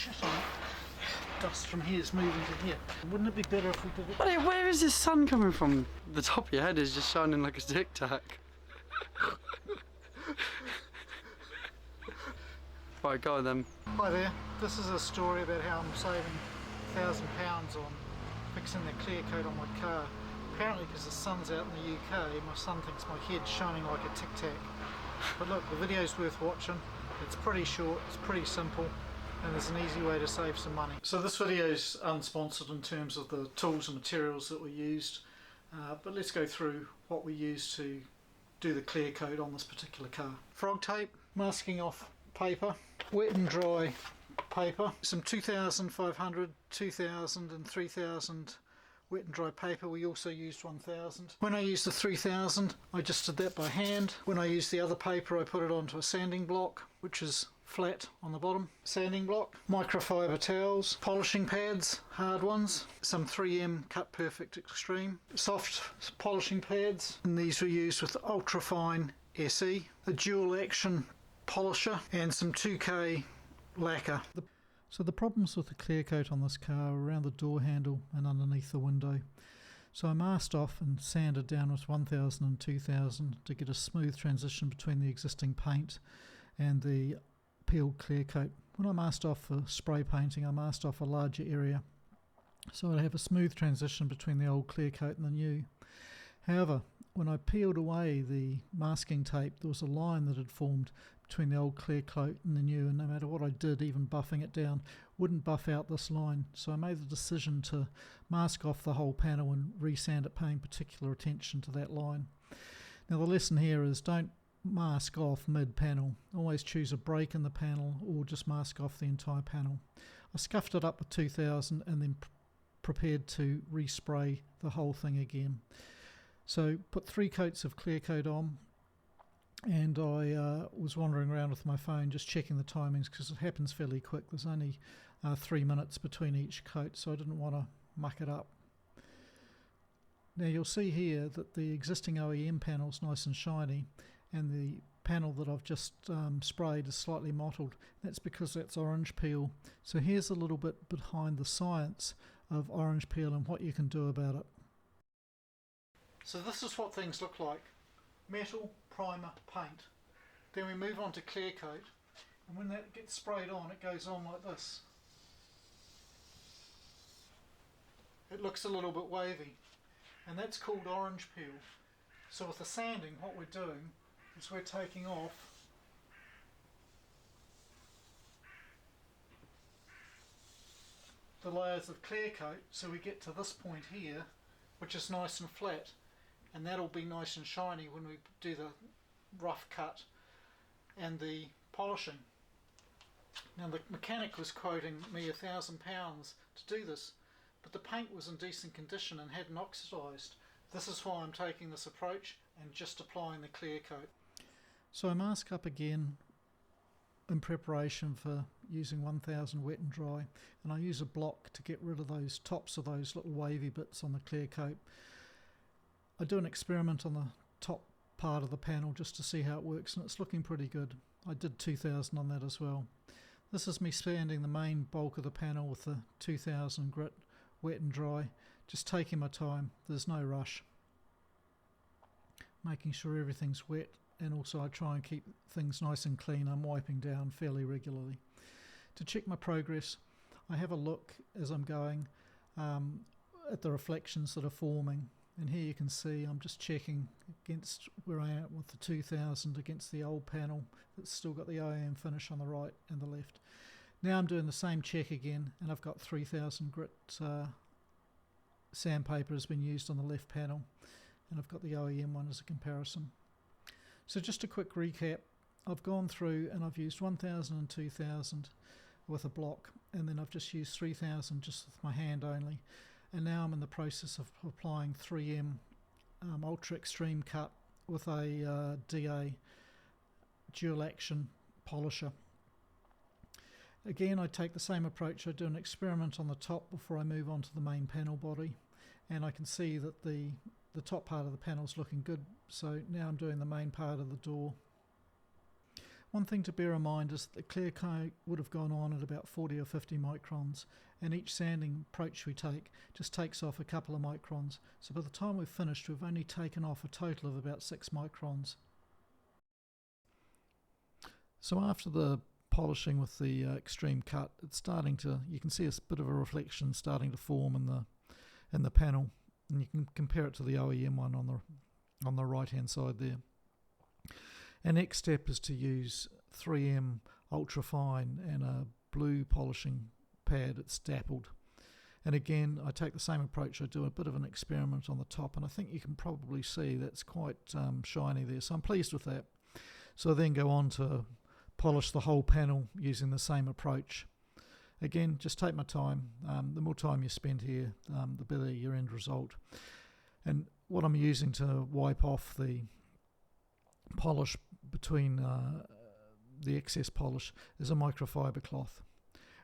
shit on it. Dust from here is moving to here. Wouldn't it be better if we did it? Buddy, where is this sun coming from? The top of your head is just shining like a tic tac. Right, go on then. Hi there, this is a story about how I'm saving £1,000 on fixing the clear coat on my car. Apparently because the sun's out in the UK, my son thinks my head's shining like a tic tac. But look, the video's worth watching. It's pretty short, it's pretty simple, and there's an easy way to save some money. So this video's unsponsored in terms of the tools and materials that we used, but let's go through what we used to do the clear coat on this particular car. Frog tape, masking off paper, wet and dry paper, some 2500, 2000 and 3000 wet and dry paper. We also used 1000. When I used the 3000 I just did that by hand. When I used the other paper I put it onto a sanding block, which is flat on the bottom. Sanding block, microfiber towels, polishing pads, hard ones, some 3M Cut Perfect Extreme, soft polishing pads, and these were used with ultra fine SE, a dual action polisher, and some 2K lacquer. So the problems with the clear coat on this car are around the door handle and underneath the window. So I masked off and sanded down with 1000 and 2000 to get a smooth transition between the existing paint and the peeled clear coat. When I masked off for spray painting, I masked off a larger area, so I'd have a smooth transition between the old clear coat and the new. However, when I peeled away the masking tape, there was a line that had formed between the old clear coat and the new, and no matter what I did, even buffing it down, wouldn't buff out this line. So I made the decision to mask off the whole panel and resand it, paying particular attention to that line. Now the lesson here is don't mask off mid-panel. Always choose a break in the panel or just mask off the entire panel. I scuffed it up with 2000 and then prepared to respray the whole thing again. So put 3 coats of clear coat on, and I was wandering around with my phone just checking the timings because it happens fairly quick. There's only 3 minutes between each coat, so I didn't want to muck it up. Now you'll see here that the existing OEM panel is nice and shiny, and the panel that I've just sprayed is slightly mottled. That's because that's orange peel. So here's a little bit behind the science of orange peel and what you can do about it. So this is what things look like. Metal, primer, paint. Then we move on to clear coat, and when that gets sprayed on it goes on like this. It looks a little bit wavy, and that's called orange peel. So with the sanding, what we're doing is we're taking off the layers of clear coat, so we get to this point here, which is nice and flat, and that'll be nice and shiny when we do the rough cut and the polishing. Now the mechanic was quoting me £1,000 to do this, but the paint was in decent condition and hadn't oxidised. This is why I'm taking this approach and just applying the clear coat. So I mask up again in preparation for using 1000 wet and dry, and I use a block to get rid of those tops of those little wavy bits on the clear coat. I do an experiment on the top part of the panel just to see how it works, and it's looking pretty good. I did 2000 on that as well. This is me sanding the main bulk of the panel with the 2000 grit, wet and dry, just taking my time. There's no rush. Making sure everything's wet, and also I try and keep things nice and clean. I'm wiping down fairly regularly. To check my progress, I have a look as I'm going at the reflections that are forming. And here you can see I'm just checking against where I am with the 2000 against the old panel that's still got the OEM finish on the right and the left. Now I'm doing the same check again, and I've got 3000 grit sandpaper has been used on the left panel, and I've got the OEM one as a comparison. So just a quick recap, I've gone through and I've used 1000 and 2000 with a block, and then I've just used 3000 just with my hand only. And now I'm in the process of applying 3M Ultra Extreme Cut with a DA dual action polisher. Again, I take the same approach. I do an experiment on the top before I move on to the main panel body, and I can see that the top part of the panel is looking good. So now I'm doing the main part of the door. One thing to bear in mind is that the clear coat would have gone on at about 40 or 50 microns, and each sanding approach we take just takes off a couple of microns. So by the time we've finished, we've only taken off a total of about 6 microns. So after the polishing with the extreme cut, it's starting to, you can see a bit of a reflection starting to form in the panel, and you can compare it to the OEM one on the right hand side there. Our next step is to use 3M ultra fine and a blue polishing pad. It's dappled, and again I take the same approach. I do a bit of an experiment on the top, and I think you can probably see that's quite shiny there, so I'm pleased with that. So I then go on to polish the whole panel using the same approach. Again, just take my time. The more time you spend here, the better your end result. And what I'm using to wipe off the polish between the excess polish is a microfiber cloth.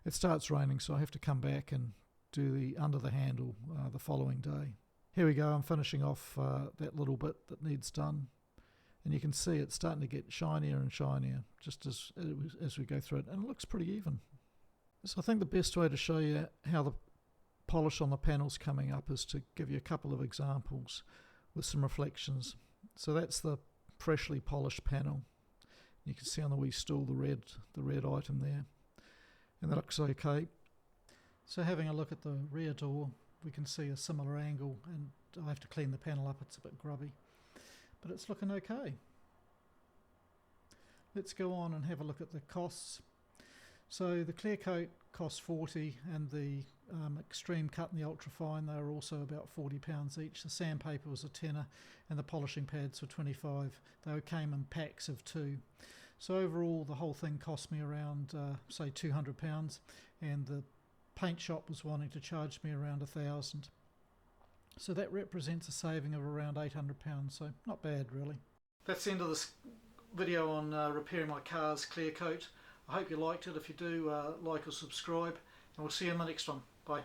It starts raining, so I have to come back and do the under the handle the following day. Here we go, I'm finishing off that little bit that needs done, and you can see it's starting to get shinier and shinier just as we go through it, and it looks pretty even. So I think the best way to show you how the polish on the panel's coming up is to give you a couple of examples with some reflections. So that's the freshly polished panel. You can see on the wee stool the red item there, and that looks okay. So having a look at the rear door, we can see a similar angle, and I have to clean the panel up, it's a bit grubby, but it's looking okay. Let's go on and have a look at the costs. So the clear coat costs 40, and the extreme cut and the ultra fine, they were also about £40 each. The sandpaper was a tenner, and the polishing pads were 25. They came in packs of 2. So overall the whole thing cost me around say £200, and the paint shop was wanting to charge me around £1,000. So that represents a saving of around £800, so not bad really. That's the end of this video on repairing my car's clear coat. I hope you liked it. If you do, like or subscribe, and we'll see you in the next one. Bye.